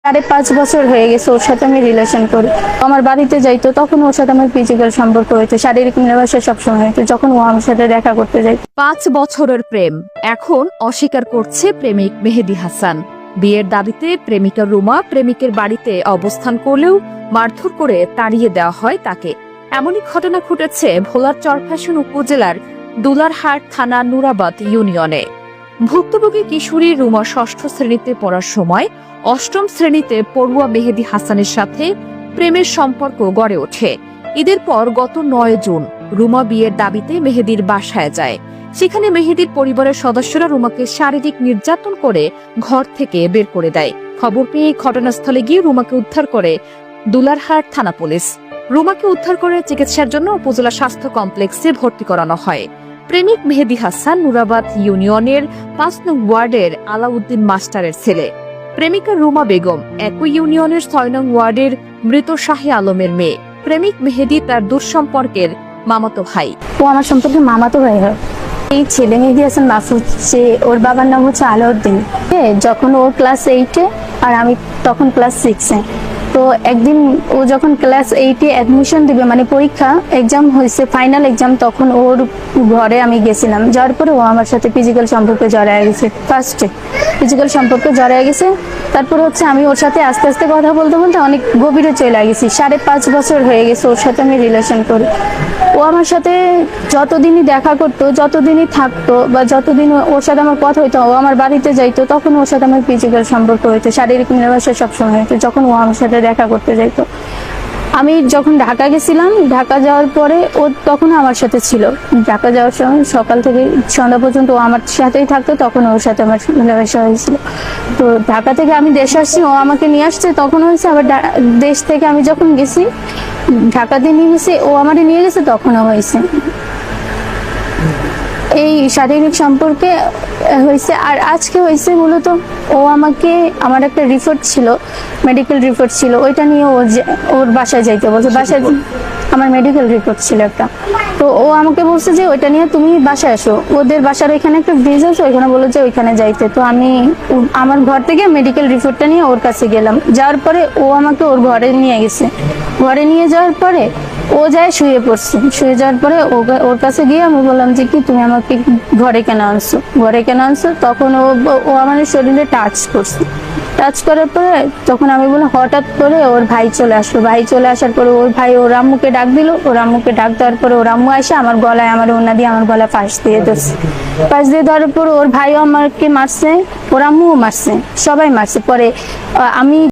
5.5 বছর হয়ে গেছে ওর সাথে আমি রিলেশন করি। আমার বাড়িতে যাইতো তখন ওর সাথে আমার ফিজিক্যাল সম্পর্ক হইতো, শারীরিক মেলামেশা সবসময় হইতো যখন ও আমার সাথে দেখা করতে যাইতো। 5 বছরের প্রেম এখন অস্বীকার করছে প্রেমিক মেহেদী হাসান। বিয়ের দাবিতে প্রেমিকা রুমা প্রেমিকের বাড়িতে অবস্থান করলেও মারধর করে তাড়িয়ে দেওয়া হয় তাকে। এমনই ঘটনা ঘটেছে ভোলার চরফ্যাশন উপজেলার দুলারহাট থানা নুরাবাদ ইউনিয়নে। ভুক্তভোগী কিশোরী রুমা 6ষ্ঠ শ্রেণীতে পড়ার সময় 8ম শ্রেণীতে পড়ুয়া মেহেদী হাসানের সাথে প্রেমের সম্পর্ক গড়ে ওঠে। ঈদের পর গত 9 জুন রুমা বিয়ের দাবিতে মেহেদীর বাসায় যায়। সেখানে মেহেদীর পরিবারের সদস্যরা রুমাকে শারীরিক নির্যাতন করে ঘর থেকে বের করে দেয়। খবর পেয়ে ঘটনাস্থলে গিয়ে রুমাকে উদ্ধার করে দুলারহাট থানা পুলিশ। রুমাকে উদ্ধার করে চিকিৎসার জন্য উপজেলা স্বাস্থ্য কমপ্লেক্সে ভর্তি করানো হয়। প্রেমিক মেহেদী হাসান নুরাবাদ ইউনিয়নের 5 নং ওয়ার্ডের আলাউদ্দিন মাস্টারের ছেলে। প্রেমিকা রুমা বেগম একই ইউনিয়নের 6 নং ওয়ার্ডের মৃত শাহী আলমের মেয়ে। প্রেমিক মেহেদী তার দূর সম্পর্কের মামাতো ভাই। ও আমার সম্পর্কে মামাতো ভাই হয়। এই ছেলে মেহেদী হাসান মাসুদ, ওর বাবার নাম হচ্ছে আলাউদ্দিন। যখন ও ক্লাস 8-এ আর আমি তখন ক্লাস 6-এ, তো একদিন ও যখন ক্লাস 8-এ অ্যাডমিশন দিবে, মানে পরীক্ষা এক্সাম হয়েছে, ফাইনাল এক্সাম, তখন ওর ঘরে আমি গেছিলাম। যাওয়ার পরে ও আমার সাথে ফিজিক্যাল সম্পর্কে জড়ায় গেছে। ফার্স্টে ফিজিক্যাল সম্পর্কে জড়ায় গেছে, তারপরে হচ্ছে আমি ওর সাথে আস্তে আস্তে কথা বলতে বলতে অনেক গভীরে চলে গেছি। 5.5 বছর হয়ে গেছে ওর সাথে আমি রিলেশন করি। ও আমার সাথে যতদিনই দেখা করতো, যতদিনই থাকতো, বা যতদিন ওর সাথে আমার কথা হইতো, ও আমার বাড়িতে যাইতো তখন ওর সাথে আমার ফিজিক্যাল সম্পর্ক হইতো, শারীরিক মেলামেশা সবসময় হইতো যখন ও আমার সাথে দেখা করতে যাইতো। আমি যখন ঢাকা গেছিলাম, ঢাকা যাওয়ার পরে ও তখন আমার সাথে ছিল। ঢাকা যাওয়ার সময় সকাল থেকে সন্ধ্যা পর্যন্ত ও আমার সাথেই থাকতো, তখন ওর সাথে আমার মেলামেশা হয়েছিল। তো ঢাকা থেকে আমি দেশে আসছি, ও আমাকে নিয়ে আসছে, তখন হয়েছে। আবার দেশ থেকে আমি যখন গেছি, ঢাকাতে নিয়ে গেছে, ও আমাকে নিয়ে গেছে, তখনও হয়েছে। এই শারীরিক সম্পর্কে হয়েছে। আর আজকে হয়েছে মূলত ও আমাকে, আমার একটা রিপোর্ট ছিল, মেডিকেল রিপোর্ট ছিল, ওইটা নিয়ে ওর বাসায় যাইতে বলছে। বাসায় আমার মেডিকেল রিপোর্ট ছিল একটা, তো ও আমাকে বলছে যে ওইটা নিয়ে তুমি বাসায় আসো। ওদের বাসার ওইখানে একটা ব্রিজ আছে, ওইখানে বলে যে ওইখানে যাইতে। তো আমি আমার ঘর থেকে মেডিকেল রিপোর্টটা নিয়ে ওর কাছে গেলাম। যাওয়ার পরে ও আমাকে ওর ঘরে নিয়ে গেছে। ঘরে নিয়ে যাওয়ার পরে ও যায় শুয়ে পড়ছে। শুয়ে যাওয়ার পরে ওর কাছে গিয়ে আমি বললাম যে কি তুমি আমাকে ঘরে কেন আনছো, ঘরে কেন আনছো? তখন ও আমার শরীরে টাচ করছে। টাচ করার পরে তখন আমি বললাম, হঠাৎ করে ওর ভাই চলে আসলো। ভাই চলে আসার পরে ওর ভাই ওর আম্মুকে ডাক দিল। ওর আম্মুকে ডাক দেওয়ার পরে ওর আম্মু এসে আমার গলায়, আমার ওড়না দিয়ে আমার গলায় ফাঁস দিয়ে ধরছে। ফাঁস দিয়ে ধরার পরে ওর ভাইও আমাকে মারছে, ওর আম্মুও মারছে, সবাই মারছে। পরে আমি